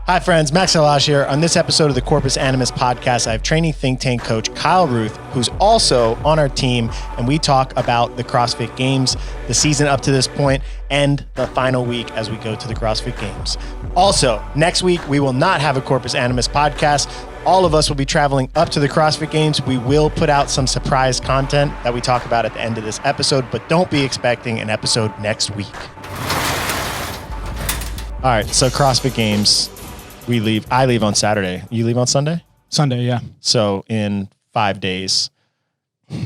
Hi friends, Max Elash here. On this episode of the Corpus Animus podcast, I have training think tank coach Kyle Ruth, who's also on our team, and we talk about the CrossFit Games, the season up to this point, and the final week as we go to the CrossFit Games. Also, next week, we will not have a Corpus Animus podcast. All of us will be traveling up to the CrossFit Games. We will put out some surprise content that we talk about at the end of this episode, but don't be expecting an episode next week. All right, so CrossFit Games. I leave on Saturday. You leave on Sunday? Sunday, yeah. So in 5 days,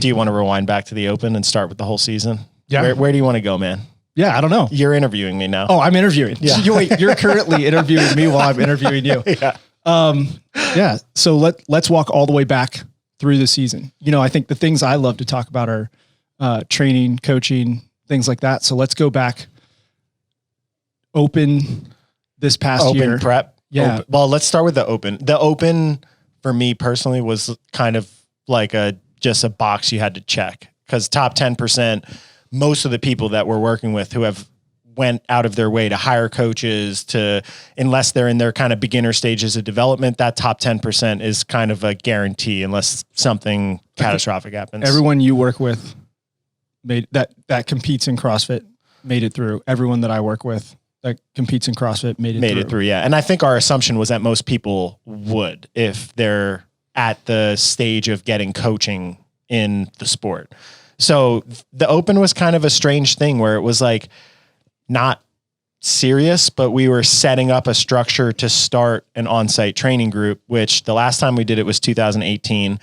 do you want to rewind back to the Open and start with the whole season? Yeah. Where do you want to go, man? Yeah, I don't know. You're interviewing me now. Oh, I'm interviewing. Yeah. You're currently interviewing me while I'm interviewing you. Yeah. Yeah. So let's walk all the way back through the season. You know, I think the things I love to talk about are training, coaching, things like that. So let's go back. Open this past year. Open prep. Yeah. Open. Well, let's start with the Open. The Open for me personally was kind of like just a box you had to check, because top 10%, most of the people that we're working with who have went out of their way to hire coaches unless they're in their kind of beginner stages of development, that top 10% is kind of a guarantee unless something catastrophic happens. Everyone you work with that competes in CrossFit made it through. Everyone that I work with that competes in CrossFit made it through. Yeah. And I think our assumption was that most people would, if they're at the stage of getting coaching in the sport. So the Open was kind of a strange thing where it was like not serious, but we were setting up a structure to start an on-site training group, which the last time we did it was 2018.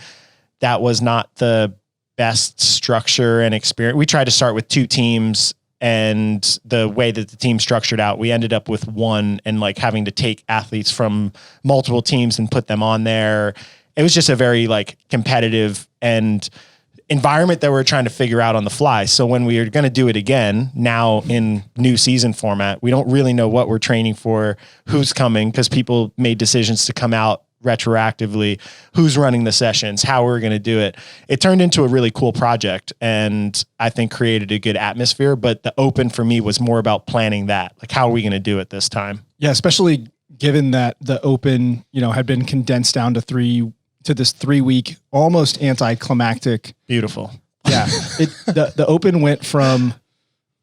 That was not the best structure and experience. We tried to start with 2 teams, and the way that the team structured out, we ended up with one and like having to take athletes from multiple teams and put them on there. It was just a very like competitive and environment that we're trying to figure out on the fly. So when we are going to do it again, now in new season format, we don't really know what we're training for, who's coming, because people made decisions to come out retroactively, who's running the sessions, how we're going to do it. It turned into a really cool project and I think created a good atmosphere, but the Open for me was more about planning that. Like, how are we going to do it this time? Yeah. Especially given that the Open, had been condensed down to this 3-week, almost anticlimactic. Beautiful. Yeah. The Open went from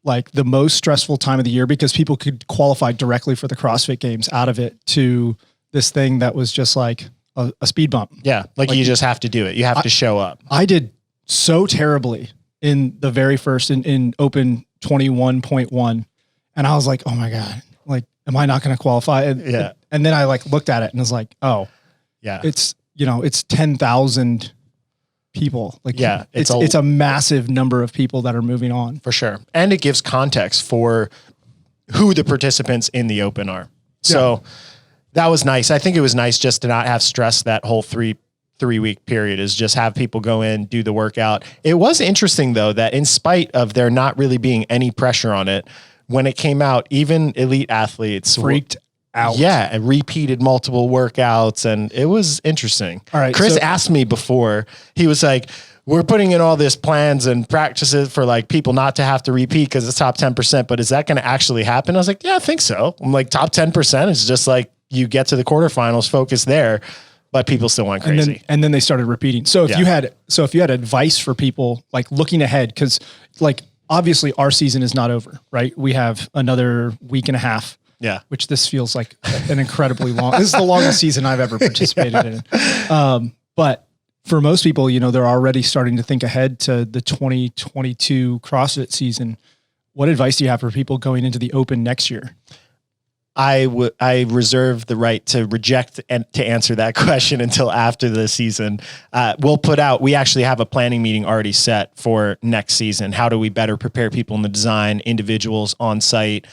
like the most stressful time of the year because people could qualify directly for the CrossFit Games out of it to this thing that was just like a speed bump. Yeah. Like you just have to do it. You have to show up. I did so terribly in the very first in Open 21.1. And I was like, oh my God, like, am I not going to qualify? And then I like looked at it and was like, oh yeah, it's 10,000 people. Like, yeah, it's a massive number of people that are moving on. For sure. And it gives context for who the participants in the Open are. So that was nice. I think it was nice just to not have stress that whole three-week period, is just have people go in, do the workout. It was interesting though, that in spite of there not really being any pressure on it, when it came out, even elite athletes freaked out. Yeah. And repeated multiple workouts. And it was interesting. All right. Chris asked me before, he was like, we're putting in all this plans and practices for like people not to have to repeat because it's top 10%, but is that going to actually happen? I was like, yeah, I think so. I'm like, top 10% is just like, you get to the quarterfinals, focus there, but people still went crazy. And then they started repeating. So if you had advice for people like looking ahead, because like obviously our season is not over, right? We have another week and a half. Yeah. Which this feels like an incredibly long, this is the longest season I've ever participated in. But for most people, they're already starting to think ahead to the 2022 CrossFit season. What advice do you have for people going into the Open next year? I reserve the right to reject and to answer that question until after the season. We actually have a planning meeting already set for next season. How do we better prepare people in the design, individuals on site?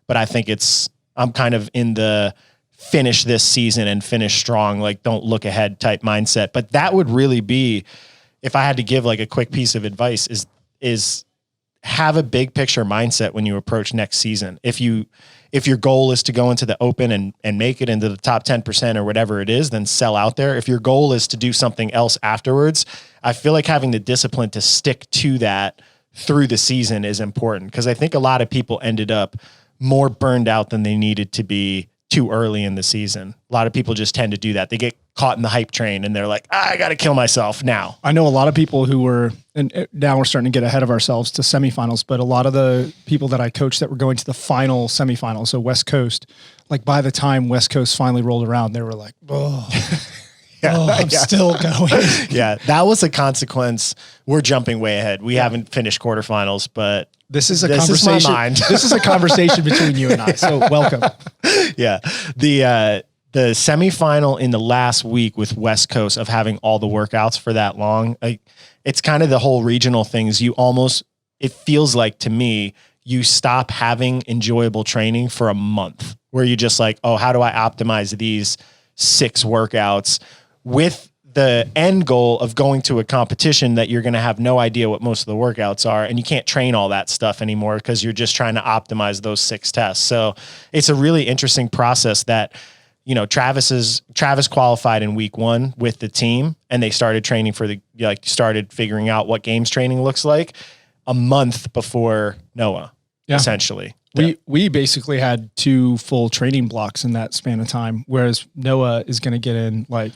But I think I'm kind of in the finish this season and finish strong, like don't look ahead type mindset. But that would really be, if I had to give like a quick piece of advice, is have a big picture mindset when you approach next season. If your goal is to go into the Open and make it into the top 10% or whatever it is, then sell out there. If your goal is to do something else afterwards, I feel like having the discipline to stick to that through the season is important, because I think a lot of people ended up more burned out than they needed to be too early in the season. A lot of people just tend to do that. They get caught in the hype train and they're like, I got to kill myself now. I know a lot of people who were, and now we're starting to get ahead of ourselves to semifinals, but a lot of the people that I coached that were going to the final semifinal, so West Coast, like by the time West Coast finally rolled around, they were like, I'm still going. Yeah, that was a consequence. We're jumping way ahead. We haven't finished quarterfinals, but this is a conversation. This is a conversation between you and I. So welcome. Yeah. The semifinal in the last week with West Coast of having all the workouts for that long, it's kind of the whole regional things. It feels like to me, you stop having enjoyable training for a month where you're just like, oh, how do I optimize these 6 workouts with the end goal of going to a competition that you're going to have no idea what most of the workouts are. And you can't train all that stuff anymore because you're just trying to optimize those 6 tests. So it's a really interesting process that, Travis qualified in week 1 with the team and they started training started figuring out what games training looks like a month before Noah, essentially. We basically had 2 full training blocks in that span of time, whereas Noah is going to get in like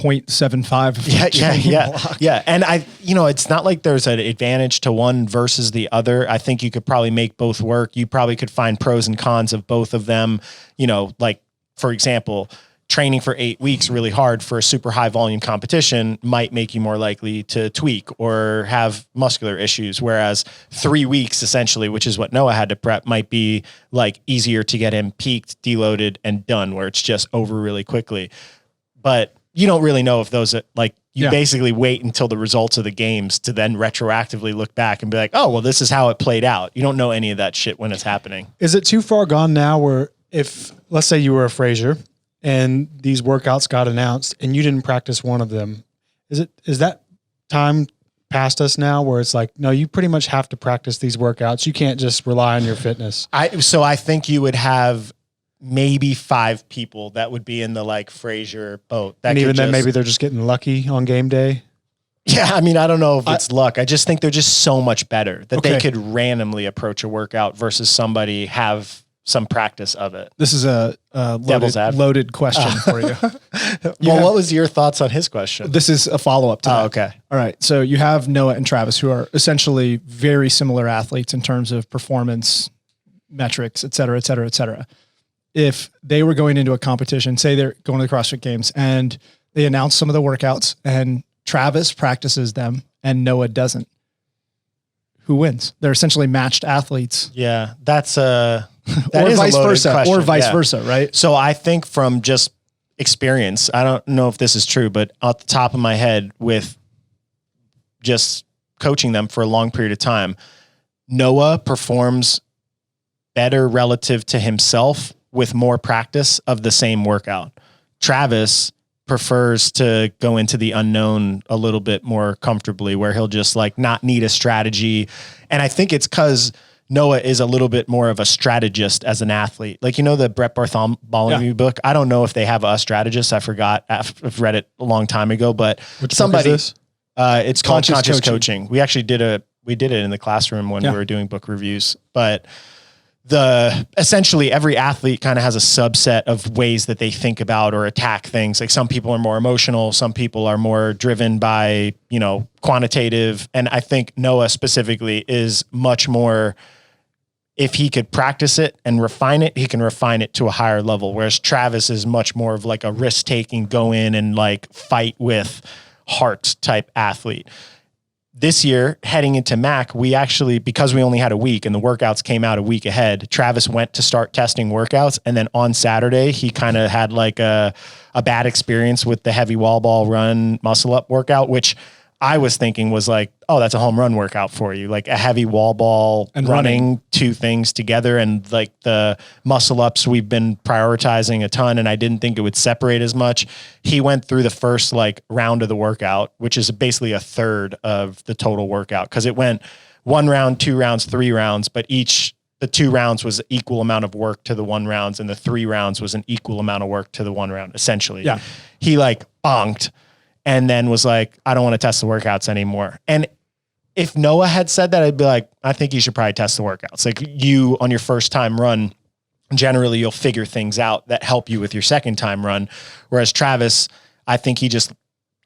0.75. Yeah. And it's not like there's an advantage to one versus the other. I think you could probably make both work. You probably could find pros and cons of both of them. Like for example, training for 8 weeks really hard for a super high volume competition might make you more likely to tweak or have muscular issues. Whereas 3 weeks essentially, which is what Noah had to prep, might be like easier to get him peaked, deloaded, and done, where it's just over really quickly. But you don't really know if those are basically wait until the results of the games to then retroactively look back and be like, oh, well, this is how it played out. You don't know any of that shit when it's happening. Is it too far gone now where if, let's say you were a Fraser and these workouts got announced and you didn't practice one of them, is that time past us now where it's like, no, you pretty much have to practice these workouts. You can't just rely on your fitness. So I think you would have maybe 5 people that would be in the like Fraser boat. And even then maybe they're just getting lucky on game day. Yeah. I mean, I don't know if it's luck. I just think they're just so much better that they could randomly approach a workout versus somebody have some practice of it. This is a loaded question for you. What was your thoughts on his question? This is a follow-up to that. Okay. All right. So you have Noah and Travis, who are essentially very similar athletes in terms of performance metrics, et cetera, et cetera, et cetera. If they were going into a competition, say they're going to the CrossFit Games and they announce some of the workouts and Travis practices them and Noah doesn't, who wins? They're essentially matched athletes. Yeah, that's or vice versa, right? So I think from just experience, I don't know if this is true, but off the top of my head with just coaching them for a long period of time, Noah performs better relative to himself with more practice of the same workout. Travis prefers to go into the unknown a little bit more comfortably, where he'll just like not need a strategy. And I think it's because Noah is a little bit more of a strategist as an athlete. Like, the Brett Bartholomew book. I don't know if they have a strategist. I forgot. I've read it a long time ago, but it's called Conscious Coaching. We actually did it in the classroom when we were doing book reviews, but essentially every athlete kind of has a subset of ways that they think about or attack things. Like some people are more emotional. Some people are more driven by, quantitative. And I think Noah specifically is much more, if he could practice it and refine it, he can refine it to a higher level. Whereas Travis is much more of like a risk taking, go in and like fight with heart type athlete. This year, heading into MAC, we actually, because we only had a week and the workouts came out a week ahead, Travis went to start testing workouts. And then on Saturday, he kind of had like a bad experience with the heavy wall ball run muscle up workout, which I was thinking was like, oh, that's a home run workout for you. Like a heavy wall ball and running 2 things together. And like the muscle ups, we've been prioritizing a ton and I didn't think it would separate as much. He went through the first like round of the workout, which is basically a third of the total workout. Cause it went 1 round, 2 rounds, 3 rounds, but the 2 rounds was equal amount of work to the 1 rounds and the 3 rounds was an equal amount of work to the 1 round, essentially. Yeah. He like bonked and then was like, I don't want to test the workouts anymore. And if Noah had said that, I'd be like, I think you should probably test the workouts. Like you on your first time run, generally you'll figure things out that help you with your second time run. Whereas Travis, I think he just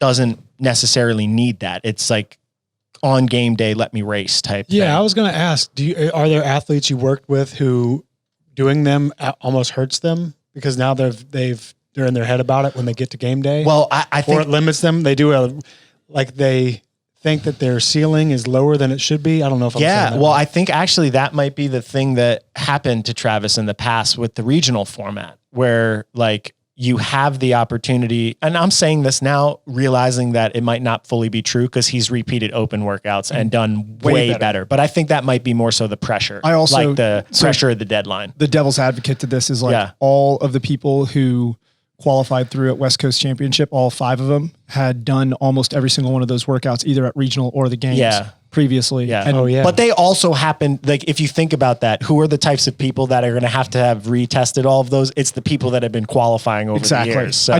doesn't necessarily need that. It's like on game day, let me race type thing. I was going to ask, are there athletes you worked with who doing them almost hurts them because now they're in their head about it when they get to game day? Well, I think, or it limits them. They they think that their ceiling is lower than it should be. I don't know if I'm saying that well, right. I think actually that might be the thing that happened to Travis in the past with the regional format, where like you have the opportunity, and I'm saying this now, realizing that it might not fully be true because he's repeated open workouts and done way better. But I think that might be more so the pressure. I also like the pressure of the deadline. The devil's advocate to this is like all of the people who qualified through at West Coast Championship, all 5 of them had done almost every single one of those workouts, either at regional or the games previously. Yeah. And But they also happen, like if you think about that, who are the types of people that are going to have retested all of those? It's the people that have been qualifying over the years. So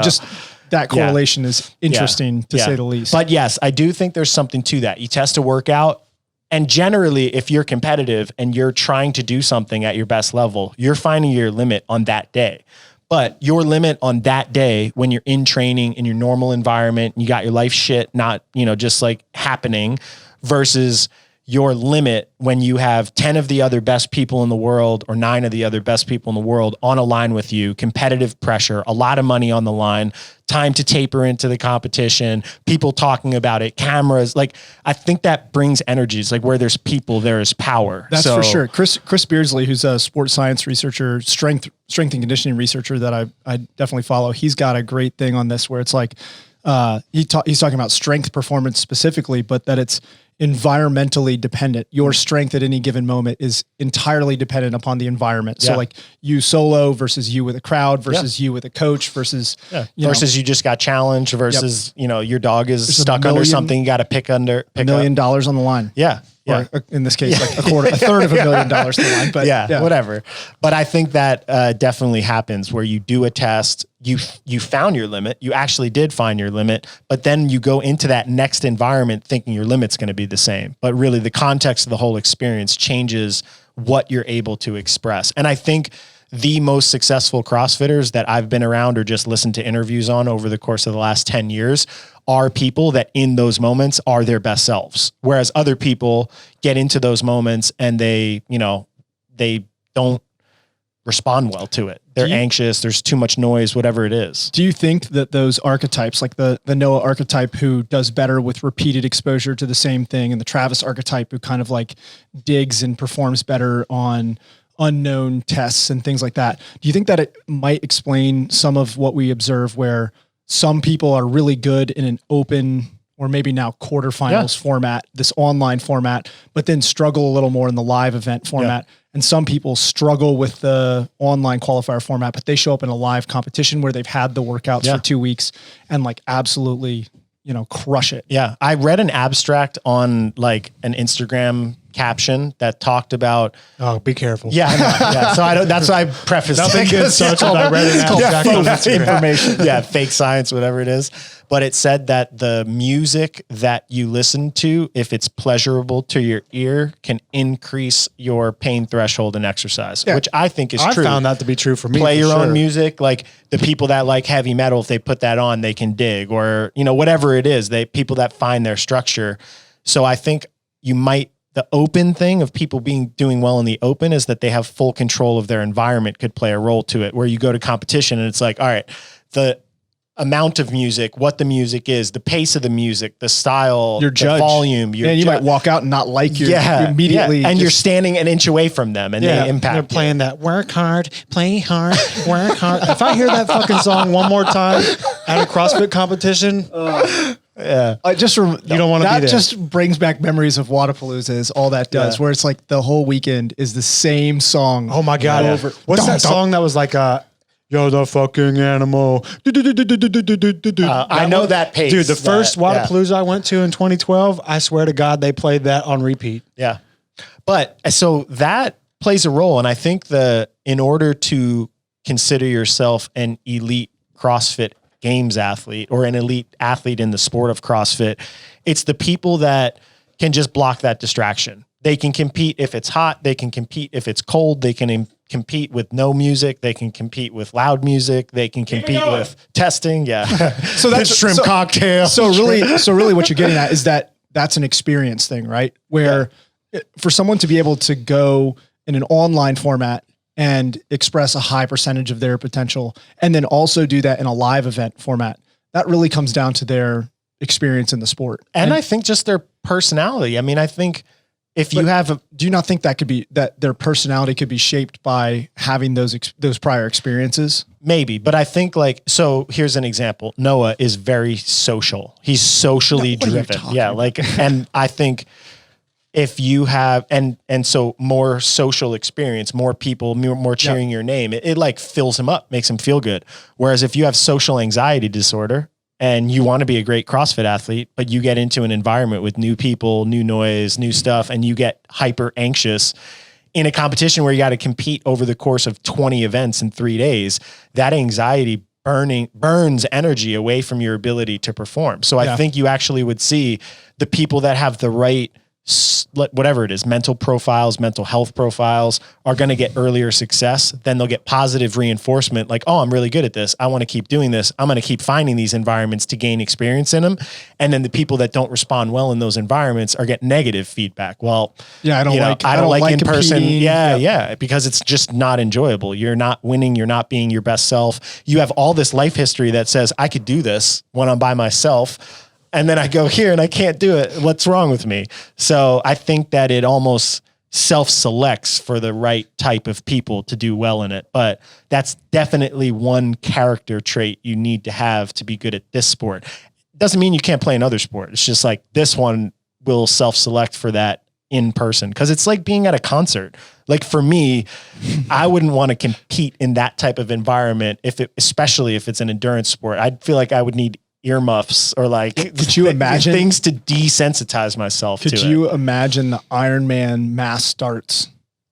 that correlation is interesting to say the least. But yes, I do think there's something to that. You test a workout, and generally if you're competitive and you're trying to do something at your best level, you're finding your limit on that day. But your limit on that day when you're in training in your normal environment, you got your life shit not, just like happening, versus your limit when you have 10 of the other best people in the world or 9 of the other best people in the world on a line with you, competitive pressure, a lot of money on the line, time to taper into the competition, people talking about it, cameras. Like, I think that brings energies. Like where there's people, there is power. That's for sure. Chris Beardsley, who's a sports science researcher, strength and conditioning researcher that I definitely follow. He's got a great thing on this where it's like, he's talking about strength performance specifically, but that it's environmentally dependent. Your strength at any given moment is entirely dependent upon the environment. So like you solo versus you with a crowd versus you with a coach versus, versus you just got challenged versus, your dog is stuck under something you got to pick $1 million on the line. Yeah. Or in this case, like a third of $1 million to the line, but whatever. But I think that definitely happens where you do a test, you found your limit, you actually did find your limit, but then you go into that next environment thinking your limit's going to be the same. But really the context of the whole experience changes what you're able to express. And I think the most successful CrossFitters that I've been around or just listened to interviews on over the course of the last 10 years are people that in those moments are their best selves. Whereas other people get into those moments and they don't respond well to it. They're anxious. There's too much noise, whatever it is. Do you think that those archetypes, like the Noah archetype who does better with repeated exposure to the same thing, and the Travis archetype who kind of like digs and performs better on unknown tests and things like that, do you think that it might explain some of what we observe where some people are really good in an open or maybe now quarterfinals format, this online format, but then struggle a little more in the live event format? And some people struggle with the online qualifier format, but they show up in a live competition where they've had the workouts for 2 weeks and like absolutely, crush it. Yeah. I read an abstract on like an Instagram caption that talked about, be careful. Yeah. So that's why I prefaced nothing good such as I read an abstract on Instagram. Information. Fake science, whatever it is. But it said that the music that you listen to, if it's pleasurable to your ear, can increase your pain threshold in exercise, which I think is true. I found that to be true for me. Play your own music. Like the people that like heavy metal, if they put that on, they can dig, or, whatever it is, people that find their structure. So I think the open thing of people doing well in the open is that they have full control of their environment could play a role to it, where you go to competition and it's like, all right, the amount of music, what the music is, the pace of the music, the style, your judge, the volume. You might walk out and not like you immediately. And you're standing an inch away from them and they impact. They're playing that work hard, play hard, work hard. If I hear that fucking song one more time at a CrossFit competition, I just you don't want to be there. That just brings back memories of Wadapalooza is all that does, where it's like the whole weekend is the same song. Oh my God. Over. What's that song that was like, you're the fucking animal. I know that pace. Dude, the first Wadapalooza I went to in 2012, I swear to God, they played that on repeat. Yeah. But so that plays a role. And I think in order to consider yourself an elite CrossFit Games athlete or an elite athlete in the sport of CrossFit, it's the people that can just block that distraction. They can compete if it's hot. They can compete if it's cold. They can compete with no music. They can compete with loud music. They can compete with testing. Yeah. So that's shrimp cocktail. So really what you're getting at is that that's an experience thing, right? Where for someone to be able to go in an online format and express a high percentage of their potential, and then also do that in a live event format, that really comes down to their experience in the sport. And I think just their personality. I mean, I think if you have do you not think that their personality could be shaped by having those prior experiences? Maybe, but I think so here's an example. Noah is very social. He's socially driven. Yeah. And I think if you have, and so more social experience, more people, more cheering your name, it like fills him up, makes him feel good. Whereas if you have social anxiety disorder, and you want to be a great CrossFit athlete, but you get into an environment with new people, new noise, new stuff, and you get hyper anxious in a competition where you got to compete over the course of 20 events in 3 days, that anxiety burns energy away from your ability to perform. So I think you actually would see the people that have the right, whatever it is, mental profiles, mental health profiles, are going to get earlier success. Then they'll get positive reinforcement like, oh, I'm really good at this. I want to keep doing this. I'm going to keep finding these environments to gain experience in them. And then the people that don't respond well in those environments are getting negative feedback. Well, I don't like in person. competing. Yeah. Because it's just not enjoyable. You're not winning. You're not being your best self. You have all this life history that says I could do this when I'm by myself. And then I go here and I can't do it. What's wrong with me? So I think that it almost self-selects for the right type of people to do well in it. But that's definitely one character trait you need to have to be good at this sport. Doesn't mean you can't play another sport. It's just like this one will self-select for that in person. Cause it's like being at a concert. Like for me, I wouldn't want to compete in that type of environment especially if it's an endurance sport. I'd feel like I would need earmuffs or could you imagine things to desensitize myself to it? Could you imagine the Ironman mass starts?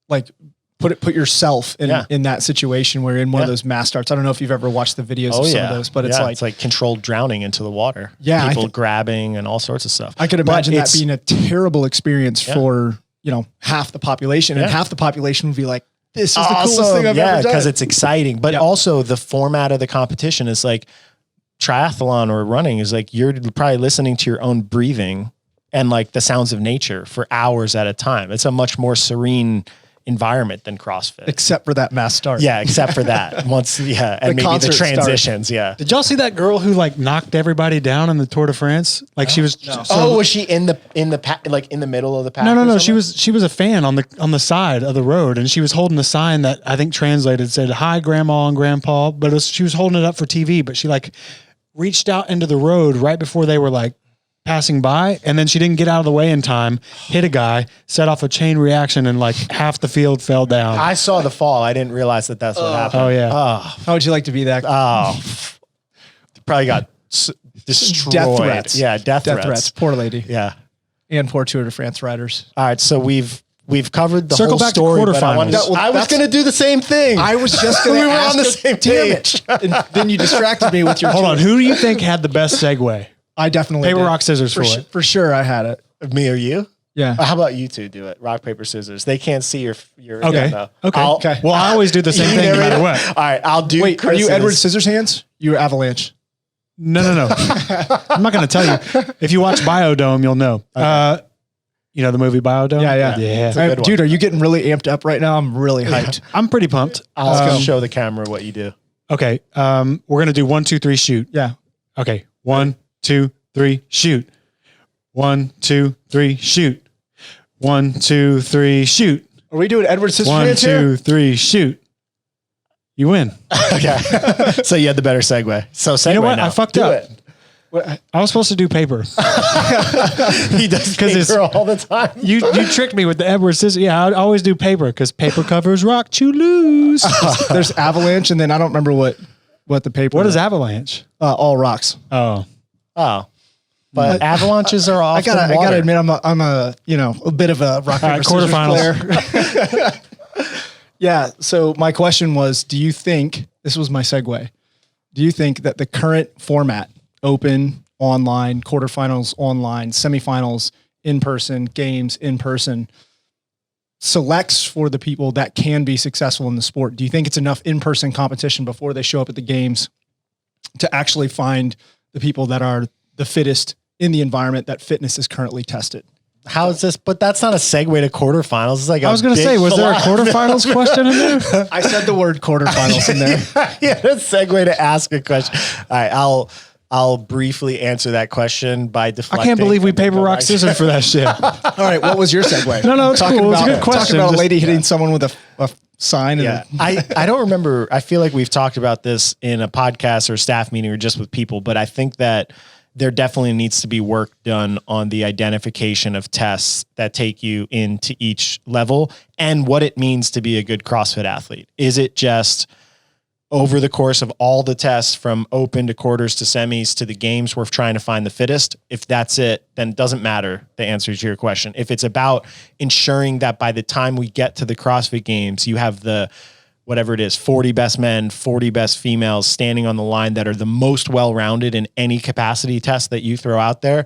Like put yourself in that situation where in one of those mass starts. I don't know if you've ever watched the videos of some of those, but it's like controlled drowning into the water. Yeah. People grabbing and all sorts of stuff. I could imagine that being a terrible experience for, half the population, and half the population would be like, this is the coolest thing I've ever done. Because it's exciting. But also the format of the competition is like, triathlon or running is like you're probably listening to your own breathing and like the sounds of nature for hours at a time. It's a much more serene environment than CrossFit. Except for that mass start. Yeah, except for that. And maybe the transitions. Yeah. Did y'all see that girl who knocked everybody down in the Tour de France? She was. No. Was she in the middle of the pack? No. She was a fan on the side of the road, and she was holding a sign that I think translated said "Hi, Grandma and Grandpa," but she was holding it up for TV. But she reached out into the road right before they were passing by, and then she didn't get out of the way in time, hit a guy, set off a chain reaction, and half the field fell down. I saw the fall. I didn't realize that's what happened. Oh yeah. How would you like to be that? Probably got destroyed. Death threats. Yeah, death threats. Poor lady. Yeah. And poor Tour de France riders. All right, so we've covered the Circle whole back story. To quarterfinals. I was going to do the same thing. I was just going to. We were on the same page. And then you distracted me with your. Hold on. Who do you think had the best segue? I definitely paper, did. rock, scissors for it. For sure, I had it. Me or you? Yeah. How about you two do it? Rock, paper, scissors. They can't see your. Okay. No. Okay. Well, I always do the same thing no matter what. All right, I'll do. Wait, are you Edward Scissorhands? You were Avalanche. No. I'm not going to tell you. If you watch Biodome, you'll know. Okay. You know the movie Biodome? Yeah. Dude, are you getting really amped up right now? I'm really hyped. I'm pretty pumped. I'll show the camera what you do. Okay. We're going to do 1, 2, 3, shoot. Yeah. Okay. 1, 2, 3, shoot. 1, 2, 3, shoot. 1, 2, 3, shoot. Are we doing Edward Scissorhands 1, 2, 3, shoot. You win. Okay. So you had the better segue. So segue. You know what? Now. I fucked up. I was supposed to do paper. He does paper all the time. You tricked me with the Edward Scissors. Yeah, I always do paper because paper covers rock, you lose. There's Avalanche, and then I don't remember what the paper. What is Avalanche? All rocks. Oh. But avalanches are off. I gotta admit, I'm a bit of a rock paper scissors player. Yeah. So my question was, do you think this was my segue? Do you think that the current format, open, online, quarterfinals, online, semifinals, in person, games, in person, selects for the people that can be successful in the sport? Do you think it's enough in-person competition before they show up at the games to actually find the people that are the fittest in the environment that fitness is currently tested? How is this? But that's not a segue to quarterfinals. It's like I was going to say, was there a quarterfinals question in there? I said the word quarterfinals in there. Yeah, that's a segue to ask a question. All right, I'll briefly answer that question by deflecting. I can't believe we paper, rock, scissors for that shit. All right, what was your segue? No, it's cool. It's a good question. Talking about a lady hitting someone with a sign. Yeah, I don't remember. I feel like we've talked about this in a podcast or staff meeting or just with people, but I think that there definitely needs to be work done on the identification of tests that take you into each level and what it means to be a good CrossFit athlete. Is it just over the course of all the tests from open to quarters to semis to the games, we're trying to find the fittest? If that's it, then it doesn't matter the answer to your question. If it's about ensuring that by the time we get to the CrossFit games, you have the whatever it is, 40 best men, 40 best females standing on the line that are the most well-rounded in any capacity test that you throw out there,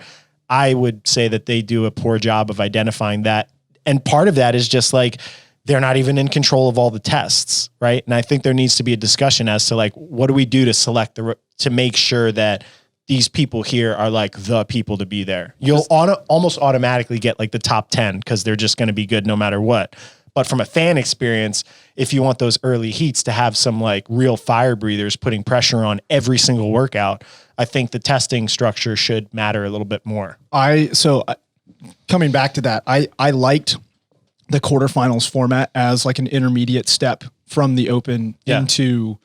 I would say that they do a poor job of identifying that. And part of that is just like, they're not even in control of all the tests, right? And I think there needs to be a discussion as to like, what do we do to select to make sure that these people here are like the people to be there? You'll almost automatically get like the top 10 because they're just going to be good no matter what. But from a fan experience, if you want those early heats to have some like real fire breathers putting pressure on every single workout, I think the testing structure should matter a little bit more. Coming back to that, I liked the quarterfinals format as like an intermediate step from the open into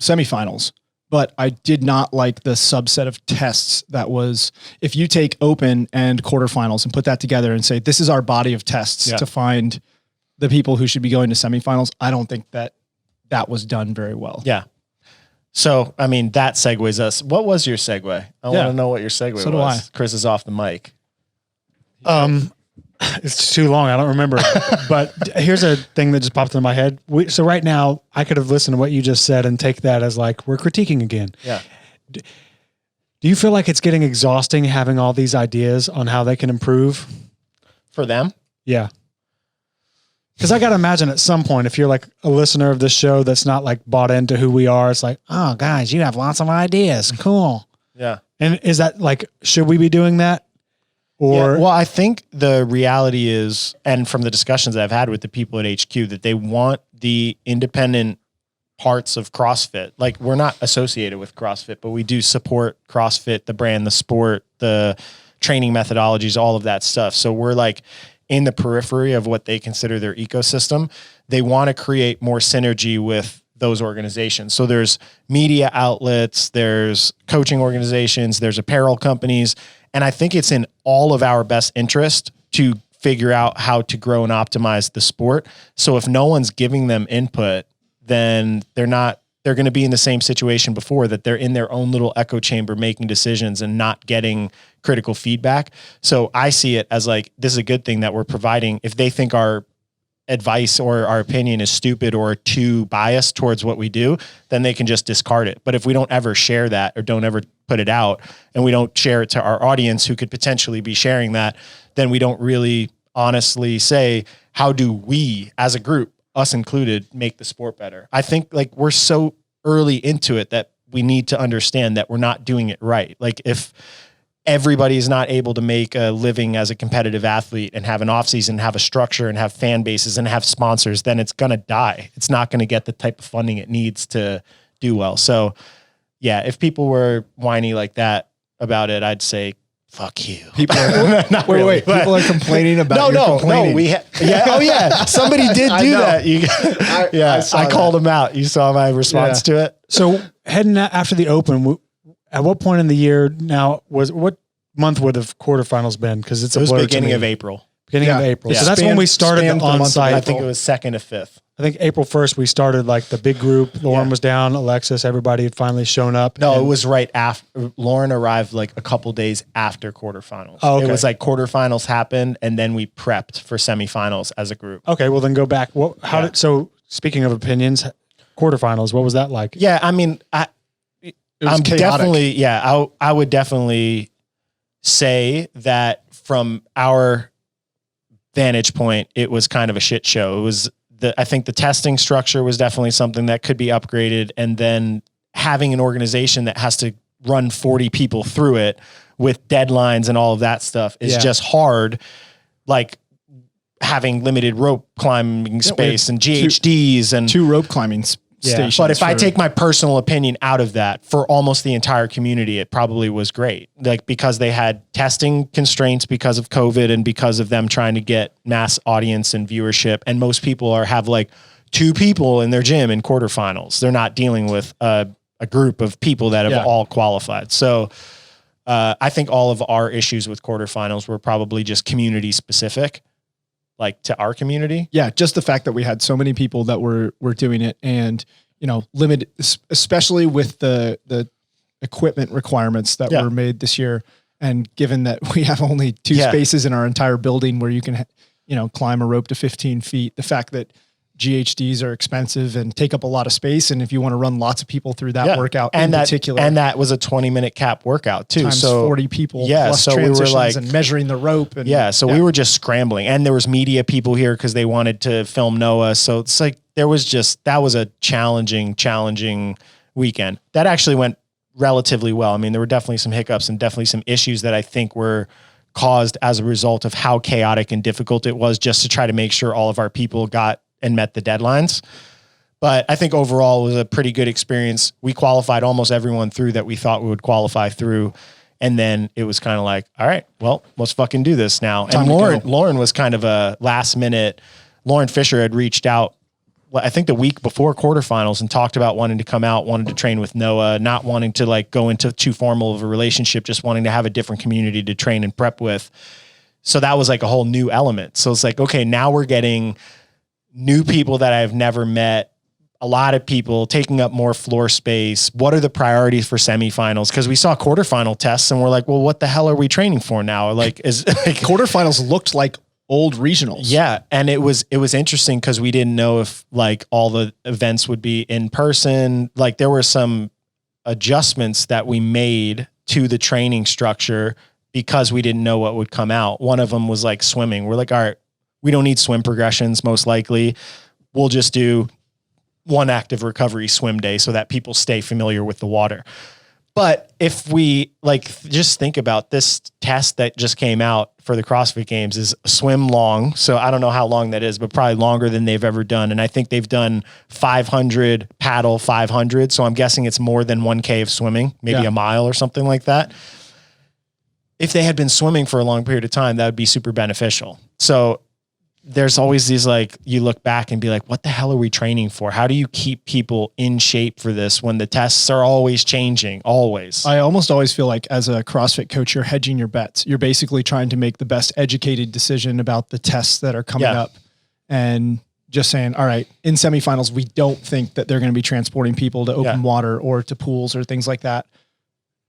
semifinals. But I did not like the subset of tests that was, if you take open and quarterfinals and put that together and say, this is our body of tests to find the people who should be going to semifinals, I don't think that was done very well. Yeah. So, I mean, that segues us. What was your segue? I want to know what your segue was. So do I. Chris is off the mic. It's too long. I don't remember. But here's a thing that just popped into my head. So right now, I could have listened to what you just said and take that as like, we're critiquing again. Yeah. Do you feel like it's getting exhausting having all these ideas on how they can improve? For them? Yeah. Because I got to imagine at some point, if you're like a listener of this show that's not like bought into who we are, it's like, oh, guys, you have lots of ideas. Cool. Yeah. And is that like, should we be doing that? Or well, I think the reality is, and from the discussions that I've had with the people at HQ, that they want the independent parts of CrossFit. Like, we're not associated with CrossFit, but we do support CrossFit, the brand, the sport, the training methodologies, all of that stuff. So we're like in the periphery of what they consider their ecosystem. They want to create more synergy with those organizations. So there's media outlets, there's coaching organizations, there's apparel companies. And I think it's in all of our best interest to figure out how to grow and optimize the sport. So if no one's giving them input, then they're going to be in the same situation before, that they're in their own little echo chamber making decisions and not getting critical feedback. So I see it as like, this is a good thing that we're providing. If they think our advice or our opinion is stupid or too biased towards what we do, then they can just discard it. But if we don't ever share that or don't ever put it out, and we don't share it to our audience who could potentially be sharing that, then we don't really honestly say, how do we as a group, us included, make the sport better? I think like we're so early into it that we need to understand that we're not doing it right. Like, if everybody is not able to make a living as a competitive athlete and have an off season, have a structure and have fan bases and have sponsors, then it's going to die. It's not going to get the type of funding it needs to do well. So yeah, if people were whiny like that about it, I'd say, fuck you. People are people are complaining about no. Oh yeah. Somebody did do that. I called them out. You saw my response to it. So heading after the open, at what point in the year now what month would have quarterfinals been? Because it was beginning of April. Beginning of April. Yeah. So that's when we started the on-site. I think it was 2nd to 5th. I think April 1st, we started like the big group. Lauren was down, Alexis, everybody had finally shown up. No, it was right after. Lauren arrived like a couple days after quarterfinals. Oh, okay. It was like quarterfinals happened and then we prepped for semifinals as a group. Okay, well then go back. So speaking of opinions, quarterfinals, what was that like? Yeah, I mean, I'm definitely, I would definitely say that from our vantage point, it was kind of a shit show. It was I think the testing structure was definitely something that could be upgraded. And then having an organization that has to run 40 people through it with deadlines and all of that stuff is just hard. Like having limited rope climbing space and GHDs and 2 rope climbing stations. But if I take my personal opinion out of that, for almost the entire community, it probably was great. Like because they had testing constraints because of COVID and because of them trying to get mass audience and viewership. And most people have like 2 people in their gym in quarterfinals. They're not dealing with a group of people that have all qualified. So I think all of our issues with quarterfinals were probably just community specific, like to our community. Yeah. Just the fact that we had so many people that were doing it and, limited, especially with the equipment requirements that were made this year. And given that we have only 2 spaces in our entire building where you can, climb a rope to 15 feet, the fact that GHDs are expensive and take up a lot of space. And if you want to run lots of people through that workout in particular. And that was a 20-minute cap workout too. Times so 40 people plus so transitions we were like, and measuring the rope. And we were just scrambling. And there was media people here because they wanted to film Noah. So it's like, that was a challenging weekend. That actually went relatively well. I mean, there were definitely some hiccups and definitely some issues that I think were caused as a result of how chaotic and difficult it was just to try to make sure all of our people got and met the deadlines. But I think overall it was a pretty good experience. We qualified almost everyone through that we thought we would qualify through. And then it was kind of like, all right, well, let's fucking do this now. And Lauren was kind of a last minute. Lauren Fisher had reached out, I think the week before quarterfinals, and talked about wanting to come out, wanted to train with Noah, not wanting to like go into too formal of a relationship, just wanting to have a different community to train and prep with. So that was like a whole new element. So it's like, okay, now we're getting new people that I've never met, a lot of people taking up more floor space. What are the priorities for semifinals? Because we saw quarterfinal tests and we're like, well, what the hell are we training for now? Like, quarterfinals looked like old regionals. Yeah. And it was interesting because we didn't know if like all the events would be in person. Like there were some adjustments that we made to the training structure because we didn't know what would come out. One of them was like swimming. We're like, all right, we don't need swim progressions, most likely. We'll just do 1 active recovery swim day so that people stay familiar with the water. But if we just think about this test that just came out for the CrossFit Games is swim long. So I don't know how long that is, but probably longer than they've ever done. And I think they've done 500 paddle 500. So I'm guessing it's more than 1K of swimming, maybe a mile or something like that. If they had been swimming for a long period of time, that would be super beneficial. So there's always these you look back and be like, what the hell are we training for? How do you keep people in shape for this when the tests are always changing? Always. I almost always feel like as a CrossFit coach, you're hedging your bets. You're basically trying to make the best educated decision about the tests that are coming up and just saying, all right, in semifinals, we don't think that they're going to be transporting people to open water or to pools or things like that.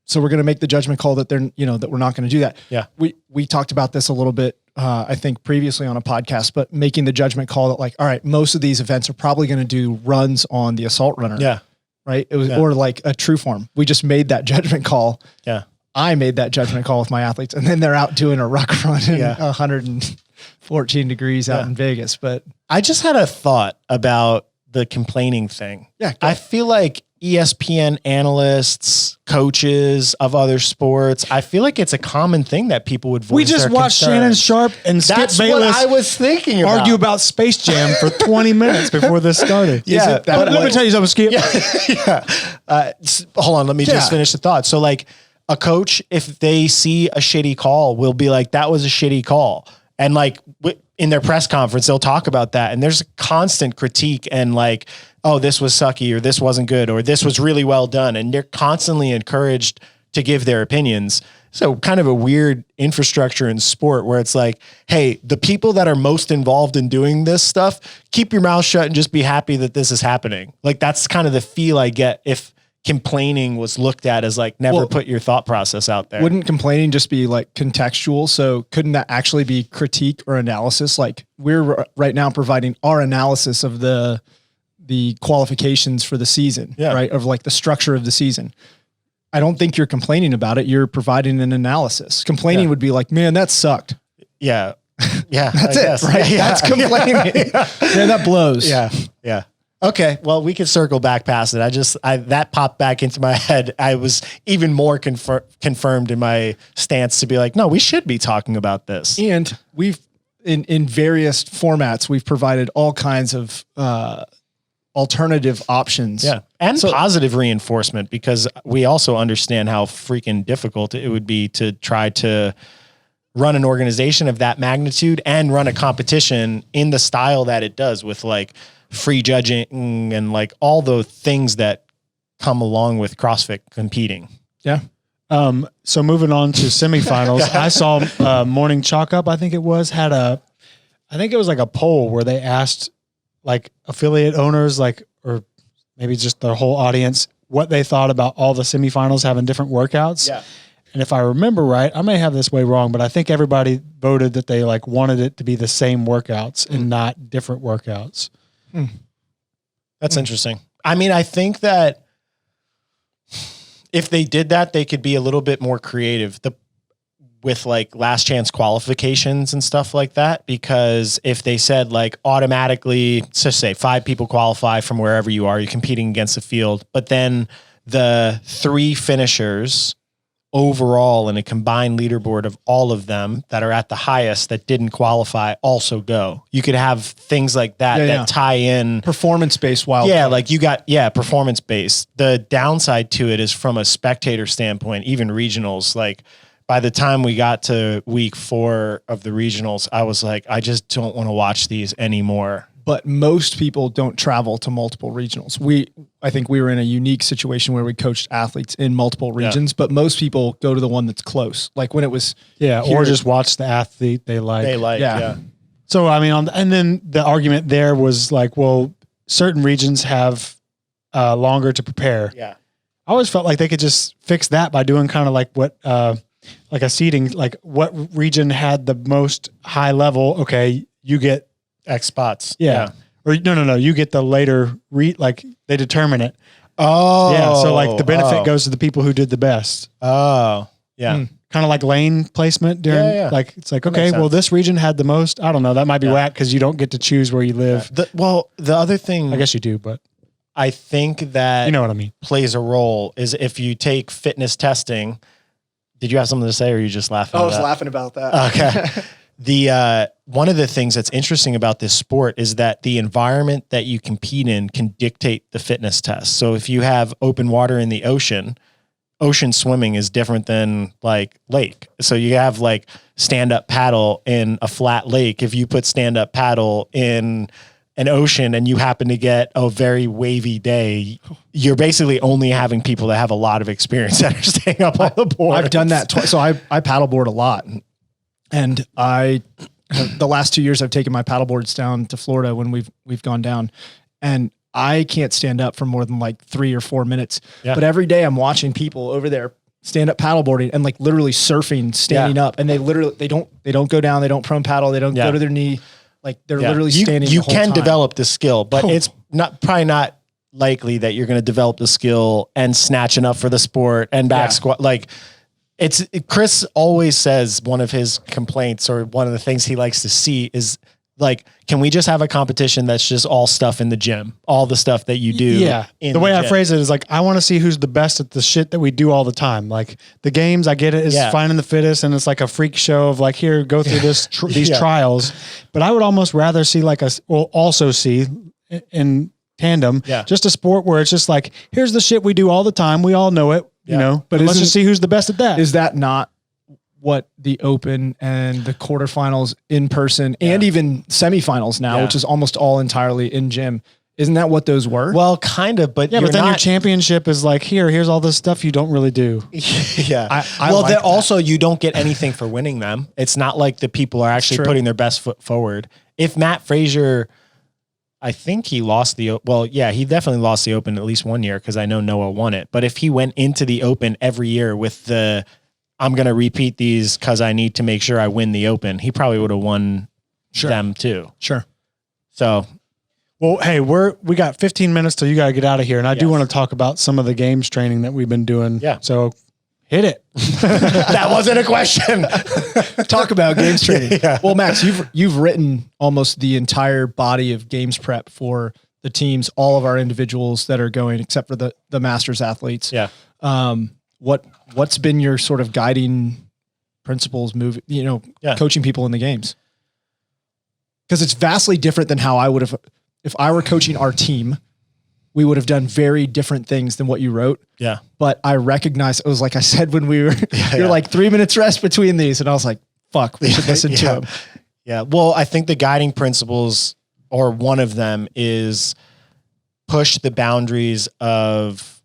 So we're going to make the judgment call that that we're not going to do that. Yeah. We talked about this a little bit, I think previously on a podcast, but making the judgment call that all right, most of these events are probably going to do runs on the assault runner. Yeah. Right. It was, or like a true form. We just made that judgment call. Yeah. I made that judgment call with my athletes and then they're out doing a ruck run in 114 degrees out in Vegas. But I just had a thought about the complaining thing. Yeah. I feel like ESPN analysts, coaches of other sports, I feel like it's a common thing that people would voice. We just watched Shannon Sharp and Skip Bayless. What I was thinking about. Argue about Space Jam for 20 minutes before this started. Yeah, but let me tell you something, Skip. Hold on, let me just finish the thought. So a coach, if they see a shitty call, will be like, that was a shitty call. And in their press conference, they'll talk about that. And there's a constant critique and oh, this was sucky or this wasn't good or this was really well done. And they're constantly encouraged to give their opinions. So kind of a weird infrastructure in sport where it's like, hey, the people that are most involved in doing this stuff, keep your mouth shut and just be happy that this is happening. That's kind of the feel I get if complaining was looked at as never put your thought process out there. Wouldn't complaining just be contextual? So couldn't that actually be critique or analysis? We're right now providing our analysis of the qualifications for the season, right? Of the structure of the season. I don't think you're complaining about it. You're providing an analysis. Complaining would be man, that sucked. Yeah. Yeah. That's I it, guess. right? Yeah, That's complaining. Yeah, that blows. Yeah. Yeah. Okay. Well, we could circle back past it. That popped back into my head. I was even more confirmed in my stance to be like, no, we should be talking about this. And we've, in various formats, we've provided all kinds of, alternative options. Yeah. And positive reinforcement, because we also understand how freaking difficult it would be to try to run an organization of that magnitude and run a competition in the style that it does, with like free judging and like all the things that come along with CrossFit competing. Yeah. So moving on to semifinals, I saw Morning Chalk Up, I think it was like a poll where they asked like affiliate owners, like, or maybe just their whole audience, what they thought about all the semifinals having different workouts. Yeah. And if I remember right, I may have this way wrong, but I think everybody voted that they like wanted it to be the same workouts and not different workouts. That's interesting. I mean, I think that if they did that, they could be a little bit more creative with like last chance qualifications and stuff like that. Because if they said like automatically, just say 5 people qualify from wherever you are, you're competing against the field, but then the 3 finishers overall in a combined leaderboard of all of them that are at the highest that didn't qualify also go. You could have things like that that tie in performance-based wild. Yeah, like you got performance-based. The downside to it is from a spectator standpoint, even regionals, like by the time we got to week 4 of the regionals, I was like, I just don't want to watch these anymore. But most people don't travel to multiple regionals. I think we were in a unique situation where we coached athletes in multiple regions, but most people go to the one that's close. Like when it was or just watch the athlete they like. Yeah. So, I mean, and then the argument there was like, well, certain regions have longer to prepare. Yeah. I always felt like they could just fix that by doing kind of like what, like a seating, like what region had the most high level. Okay. You get X spots. Yeah. Or no. You get the later like they determine it. Oh. Yeah. So like the benefit goes to the people who did the best. Oh. Yeah. Kind of like lane placement during like, it's like, okay, well this region had the most, I don't know. That might be whack because you don't get to choose where you live. The other thing, I guess you do, but I think that you know what I mean, plays a role is if you take fitness testing. Did you have something to say or are you just laughing? I was laughing about that. Okay. One of the things that's interesting about this sport is that the environment that you compete in can dictate the fitness test. So if you have open water in the ocean swimming is different than like lake. So you have like stand up paddle in a flat lake. If you put stand up paddle in an ocean and you happen to get a very wavy day, you're basically only having people that have a lot of experience that are staying up on the board. I've done that twice. So I paddleboard a lot. And the last 2 years I've taken my paddleboards down to Florida when we've gone down, and I can't stand up for more than like 3 or 4 minutes. Yeah. But every day I'm watching people over there stand up paddleboarding and like literally surfing, standing up, and they don't go down, they don't prone paddle, they don't go to their knee. Like they're literally standing. You can develop the skill, but it's probably not likely that you're going to develop the skill and snatch enough for the sport and back squat. Like Chris always says one of his complaints or one of the things he likes to see is like, can we just have a competition that's just all stuff in the gym, all the stuff that you do? Yeah. The way I phrase it is like, I want to see who's the best at the shit that we do all the time. Like the games, I get it, is finding the fittest, and it's like a freak show of like, here, go through this these trials. But I would almost rather see like also see in tandem, just a sport where it's just like, here's the shit we do all the time. We all know it, you know, but let's just see who's the best at that. Is that not what the open and the quarterfinals in person and even semifinals now, which is almost all entirely in gym? Isn't that what those were? Well, kind of, but but then your championship is like, here's all this stuff you don't really do. Well, like also you don't get anything for winning them. It's not like the people are actually putting their best foot forward. If Matt Frazier, I think he lost he definitely lost the open at least one year because I know Noah won it. But if he went into the open every year with I'm going to repeat these because I need to make sure I win the open, he probably would have won them too. Sure. So, well, hey, we got 15 minutes till you got to get out of here. And I do want to talk about some of the games training that we've been doing. Yeah. So Hit it. That wasn't a question. Talk about games training. Yeah. Well, Max, you've written almost the entire body of games prep for the teams, all of our individuals that are going, except for the masters athletes. Yeah. What's been your sort of guiding principles, coaching people in the games? Because it's vastly different than how I would have, if I were coaching our team, we would have done very different things than what you wrote. Yeah. But I recognize, it was like I said, when we were, you're like 3 minutes rest between these. And I was like, fuck, we should listen to him. Yeah. Well, I think the guiding principles, or one of them, is push the boundaries of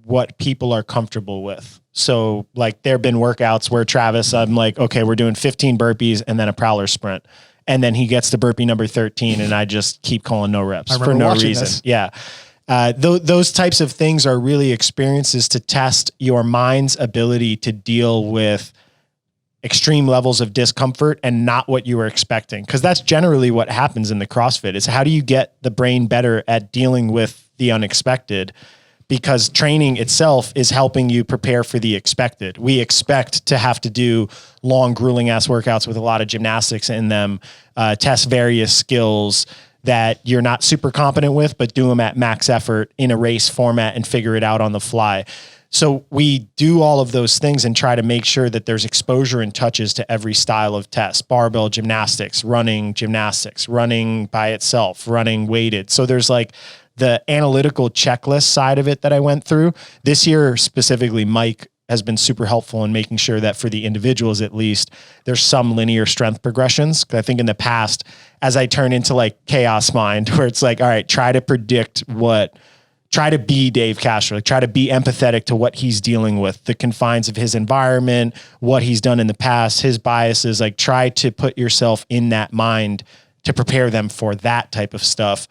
what people are comfortable with. So like there've been workouts where Travis, I'm like, okay, we're doing 15 burpees and then a prowler sprint. And then he gets to burpee number 13 and I just keep calling no reps for no reason. This. Yeah. Those types of things are really experiences to test your mind's ability to deal with extreme levels of discomfort and not what you were expecting. Because that's generally what happens in the CrossFit, is how do you get the brain better at dealing with the unexpected? Because training itself is helping you prepare for the expected. We expect to have to do long, grueling ass workouts with a lot of gymnastics in them, test various skills that you're not super competent with, but do them at max effort in a race format and figure it out on the fly. So we do all of those things and try to make sure that there's exposure and touches to every style of test: barbell gymnastics, running by itself, running weighted. So there's like the analytical checklist side of it that I went through. This year specifically, Mike has been super helpful in making sure that for the individuals, at least, there's some linear strength progressions. I think in the past, as I turn into like chaos mind, where it's like, all right, try to be Dave Castro, like try to be empathetic to what he's dealing with, the confines of his environment, what he's done in the past, his biases, like try to put yourself in that mind to prepare them for that type of stuff.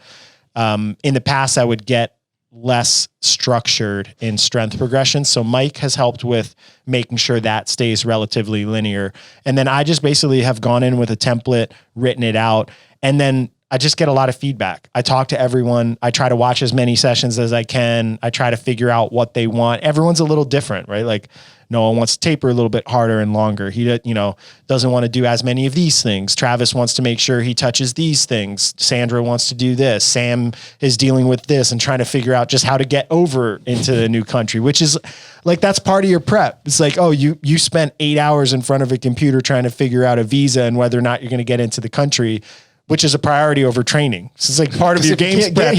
In the past, I would get less structured in strength progression. So Mike has helped with making sure that stays relatively linear. And then I just basically have gone in with a template, written it out, and then I just get a lot of feedback. I talk to everyone. I try to watch as many sessions as I can. I try to figure out what they want. Everyone's a little different, right? Like Noah wants to taper a little bit harder and longer. He, doesn't want to do as many of these things. Travis wants to make sure he touches these things. Sandra wants to do this. Sam is dealing with this and trying to figure out just how to get over into the new country, which is like, that's part of your prep. It's like, oh, you spent 8 hours in front of a computer trying to figure out a visa and whether or not you're going to get into the country, which is a priority over training. So it's like part of your games prep.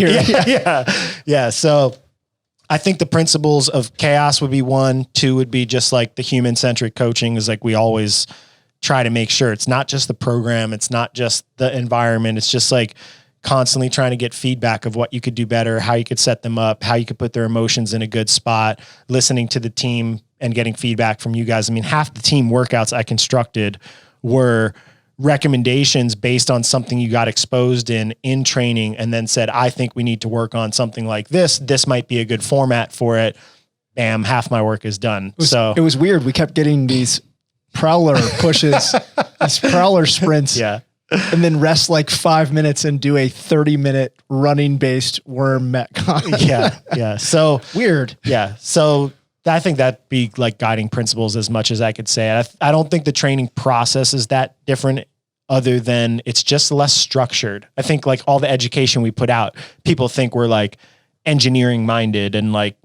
Yeah. So I think the principles of chaos would be 1. 2 would be just like the human-centric coaching is like, we always try to make sure it's not just the program. It's not just the environment. It's just like constantly trying to get feedback of what you could do better, how you could set them up, how you could put their emotions in a good spot, listening to the team and getting feedback from you guys. I mean, half the team workouts I constructed were recommendations based on something you got exposed in training, and then said, I think we need to work on something like this. This might be a good format for it. Bam, half my work is done. It was weird. We kept getting these prowler pushes, these prowler sprints. Yeah. And then rest like 5 minutes and do a 30-minute running based worm metcon. Yeah. So weird. Yeah. So I think that'd be like guiding principles as much as I could say. I don't think the training process is that different, other than it's just less structured. I think like all the education we put out, people think we're like engineering minded and like,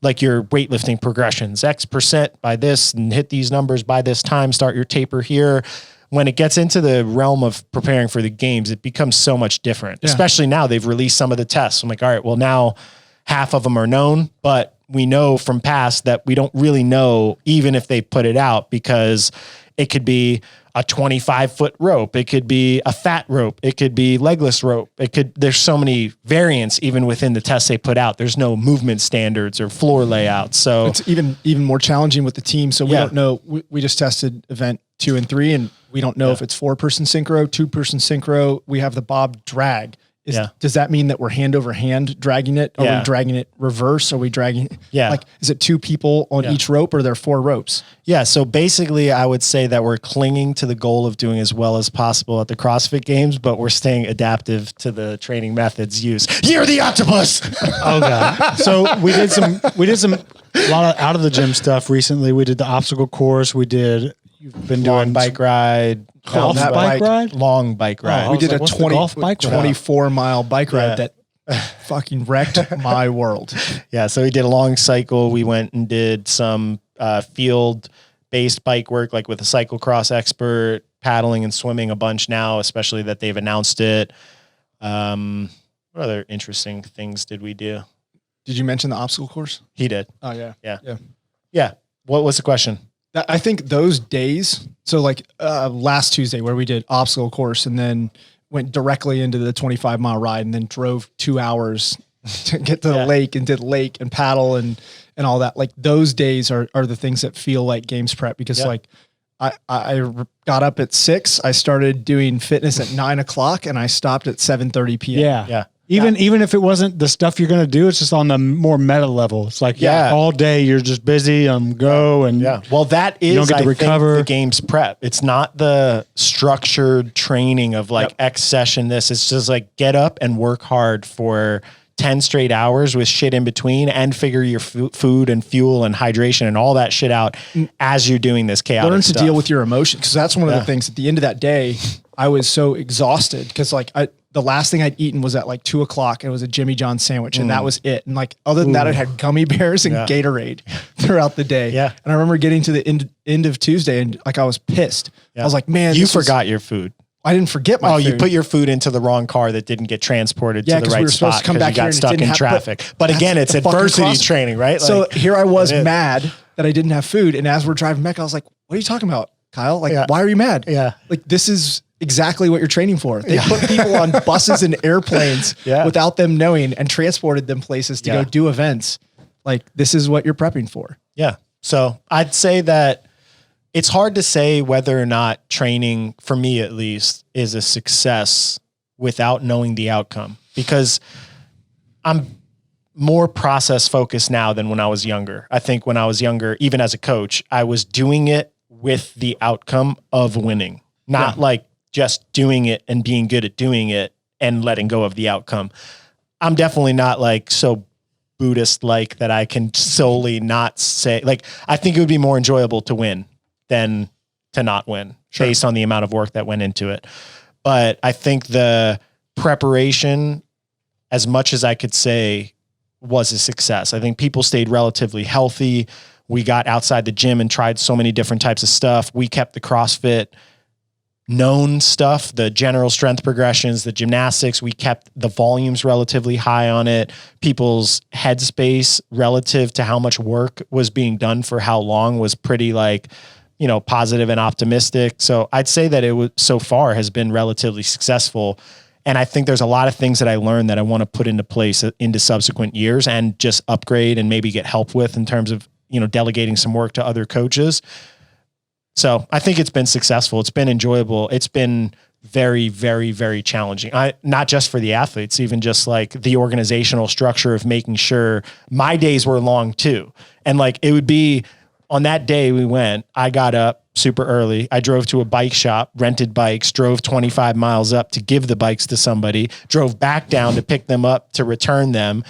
like your weightlifting progressions, X% by this and hit these numbers by this time, start your taper here. When it gets into the realm of preparing for the games, it becomes so much different, especially now they've released some of the tests. I'm like, all right, well now half of them are known, but we know from past that we don't really know even if they put it out, because it could be a 25-foot rope. It could be a fat rope. It could be legless rope. There's so many variants even within the tests they put out. There's no movement standards or floor layouts. So it's even more challenging with the team. So we don't know. We just tested event 2 and 3, and we don't know if it's 4-person synchro, 2-person synchro. We have the Bob drag Does that mean that we're hand over hand dragging it? Are we dragging it reverse? Are we dragging? Like, is it 2 people on each rope, or are there 4 ropes? Yeah. So basically I would say that we're clinging to the goal of doing as well as possible at the CrossFit Games, but we're staying adaptive to the training methods used. You're the octopus. Oh God. So we did some a lot of out of the gym stuff recently. We did the obstacle course. You've been Long doing bike ride. golf bike ride? Long bike ride. We did a what's the golf bike ride? 24-mile bike ride that fucking wrecked my world. Yeah. So we did a long cycle. We went and did some field-based bike work, like with a cyclocross expert, paddling and swimming a bunch now, especially that they've announced it. What other interesting things did we do? Did you mention the obstacle course? He did. Oh, yeah. Yeah. What was the question? I think those days, so like last Tuesday where we did obstacle course and then went directly into the 25-mile ride and then drove 2 hours to get to the lake and did lake and paddle and all that. Like those days are the things that feel like games prep, because like I got up at 6, I started doing fitness at 9 o'clock and I stopped at 7:30 PM. Yeah. Even if it wasn't the stuff you're going to do, it's just on the more meta level. It's like, all day you're just busy and go and well, that is, you don't get to recover. The games prep. It's not the structured training of like X session. It's just like get up and work hard for 10 straight hours with shit in between and figure your food and fuel and hydration and all that shit out as you're doing this chaotic Learn to stuff. deal with your emotions. Cause that's one of the things at the end of that day, I was so exhausted. Cause like the last thing I'd eaten was at like 2 o'clock. It was a Jimmy John sandwich and that was it. And like, other than that, I had gummy bears and Gatorade throughout the day. Yeah. And I remember getting to the end of Tuesday and like, I was pissed. I was like, man, you forgot your food. I didn't forget my food. You put your food into the wrong car that didn't get transported to the right spot because you got stuck in traffic. But again, it's adversity training, right? So here I was mad that I didn't have food. And as we're driving back, I was like, what are you talking about, Kyle? Like, why are you mad? Yeah. Like, this is exactly what you're training for. They put people on buses and airplanes without them knowing and transported them places to go do events. Like, this is what you're prepping for. Yeah. So I'd say that it's hard to say whether or not training, for me at least, is a success without knowing the outcome, because I'm more process focused now than when I was younger. I think when I was younger, even as a coach, I was doing it with the outcome of winning, not like just doing it and being good at doing it and letting go of the outcome. I'm definitely not like so Buddhist like that I can solely not say, like, I think it would be more enjoyable to win than to not win based on the amount of work that went into it. But I think the preparation, as much as I could say, was a success. I think people stayed relatively healthy. We got outside the gym and tried so many different types of stuff. We kept the CrossFit known stuff, the general strength progressions, the gymnastics. We kept the volumes relatively high on it. People's headspace relative to how much work was being done for how long was pretty like, you know, positive and optimistic. So I'd say that it was so far has been relatively successful. And I think there's a lot of things that I learned that I want to put into place into subsequent years and just upgrade and maybe get help with in terms of, you know, delegating some work to other coaches. So I think it's been successful. It's been enjoyable. It's been very, very, very challenging. Not just for the athletes, even just like the organizational structure of making sure my days were long too. And like, it would be on that day we went, I got up super early. I drove to a bike shop, rented bikes, drove 25 miles up to give the bikes to somebody, drove back down to pick them up, to return them.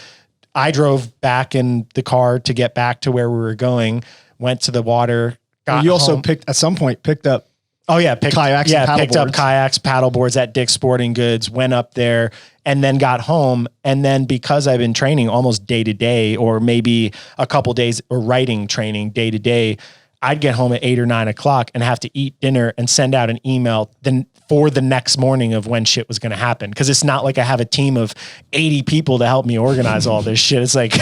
I drove back in the car to get back to where we were going, went to the water. You also picked up. Oh yeah. Kayaks. Picked up kayaks, paddle boards at Dick's Sporting Goods, went up there and then got home. And then because I've been training almost day to day, or maybe a couple days, or writing training day to day, I'd get home at 8 or 9 o'clock and have to eat dinner and send out an email then for the next morning of when shit was going to happen. Cause it's not like I have a team of 80 people to help me organize all this shit. It's like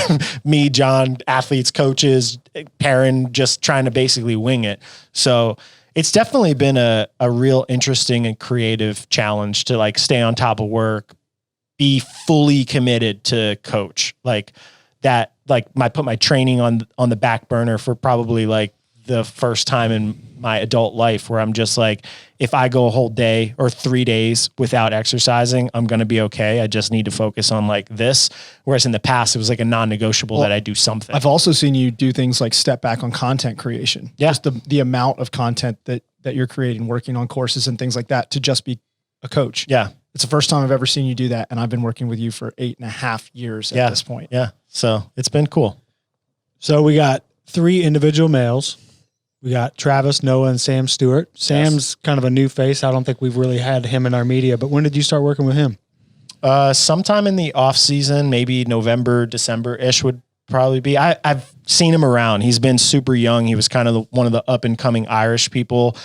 me, John, athletes, coaches, Perrin, just trying to basically wing it. So it's definitely been a real interesting and creative challenge to like stay on top of work, be fully committed to coach like that. Like put my training on the back burner for probably like the first time in my adult life where I'm just like, if I go a whole day or 3 days without exercising, I'm going to be okay. I just need to focus on like this. Whereas in the past, it was like a non-negotiable that I do something. I've also seen you do things like step back on content creation. Yeah. Just the amount of content that you're creating, working on courses and things like that to just be a coach. Yeah. It's the first time I've ever seen you do that. And I've been working with you for 8.5 years at this point. Yeah. So it's been cool. So we got 3 individual males. We got Travis, Noah, and Sam Stewart. Sam's kind of a new face. I don't think we've really had him in our media, but when did you start working with him? Sometime in the off season, maybe November, December-ish would probably be. I've seen him around. He's been super young. He was kind of one of the up and coming Irish people.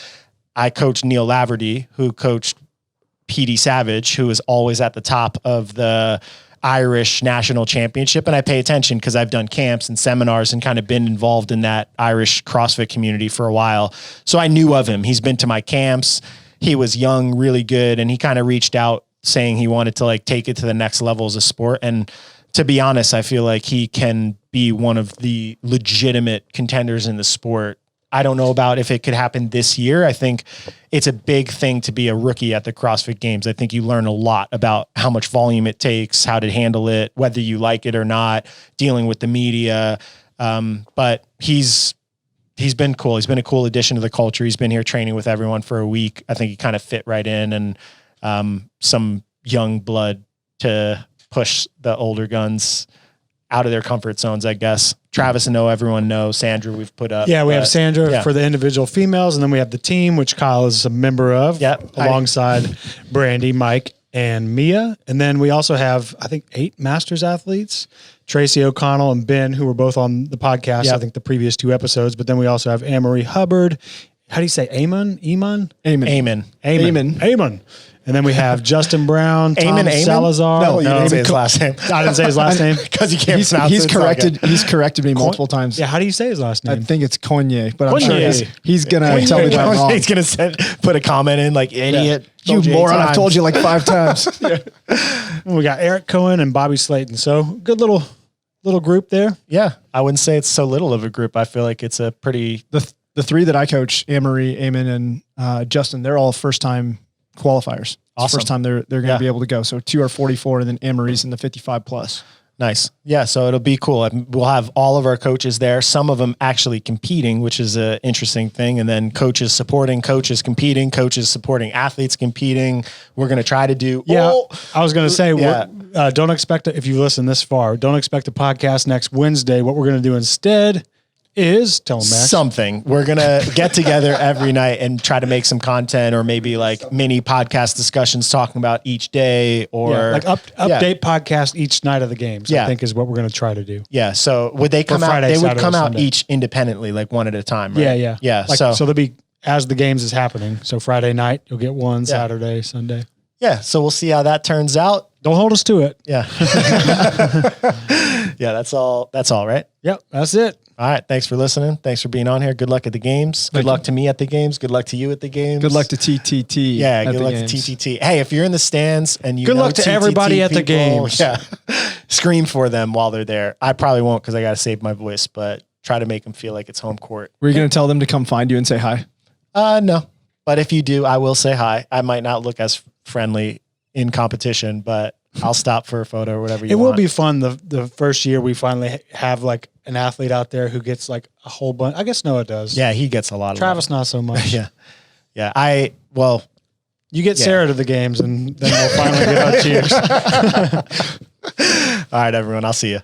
I coached Neil Laverty, who coached PD Savage, who is always at the top of the Irish national championship. And I pay attention because I've done camps and seminars and kind of been involved in that Irish CrossFit community for a while. So I knew of him. He's been to my camps. He was young, really good. And he kind of reached out saying he wanted to like take it to the next level as a sport. And to be honest, I feel like he can be one of the legitimate contenders in the sport. I don't know about if it could happen this year. I think it's a big thing to be a rookie at the CrossFit Games. I think you learn a lot about how much volume it takes, how to handle it, whether you like it or not, dealing with the media. But he's been cool. He's been a cool addition to the culture. He's been here training with everyone for a week. I think he kind of fit right in, and some young blood to push the older guns out of their comfort zones, I guess. Travis and Noah, everyone knows. Sandra, we've put up. Yeah, we have Sandra for the individual females, and then we have the team, which Kyle is a member of, alongside Brandy, Mike, and Mia. And then we also have, I think, 8 masters athletes, Tracy O'Connell and Ben, who were both on the podcast, I think the previous 2 episodes. But then we also have Anne-Marie Hubbard. How do you say Amon? Amon. And then we have Justin Brown, Tom Salazar. No, you didn't say his last name. I didn't say his last name because you can't pronounce it. He's corrected me multiple times. Yeah, how do you say his last name? I think it's Cognier, but I'm sure he's gonna tell me that I'm wrong. He's gonna put a comment in like idiot. You moron! I've told you like 5 times. We got Eric Cohen and Bobby Slayton. So good little group there. Yeah, I wouldn't say it's so little of a group. I feel like it's a pretty. The 3 that I coach, Anne-Marie, Eamon, and Justin, they're all first time qualifiers. Awesome. First time they're going to be able to go. So 2 are 44, and then Anne-Marie's in the 55 plus. Nice. Yeah. So it'll be cool. We'll have all of our coaches there. Some of them actually competing, which is an interesting thing. And then coaches supporting, coaches competing, coaches supporting athletes competing. We're going to try to do. I was going to say, don't expect if you listen this far, don't expect a podcast next Wednesday. What we're going to do instead is tell them Max. Something. We're going to get together every night and try to make some content, or maybe like mini podcast discussions talking about each day, or update podcast each night of the games. I think is what we're going to try to do. Yeah. So would they come out? Friday, they would Saturday, come out Sunday. each independently, like one at a time, right? Yeah. So they'll be as the games is happening. So Friday night, you'll get one, Saturday, Sunday. Yeah. So we'll see how that turns out. Don't hold us to it. Yeah. Yeah. That's all, right? Yep. That's it. All right. Thanks for listening. Thanks for being on here. Good luck at the games. Good luck to me at the games. Good luck to you at the games. Good luck to TTT. Yeah. Good luck to TTT. Hey, if you're in the stands and you good know luck to TTT everybody at the people, games. Yeah. Scream for them while they're there. I probably won't because I got to save my voice, but try to make them feel like it's home court. Were you going to tell them to come find you and say hi? No. But if you do, I will say hi. I might not look as friendly in competition, but I'll stop for a photo or whatever you want. It will be fun the first year we finally have like an athlete out there who gets like a whole bunch. I guess Noah does. Yeah, he gets a lot of Travis, not so much. Yeah. Yeah. You get Sarah to the games and then we'll finally get our cheers. All right, everyone. I'll see you.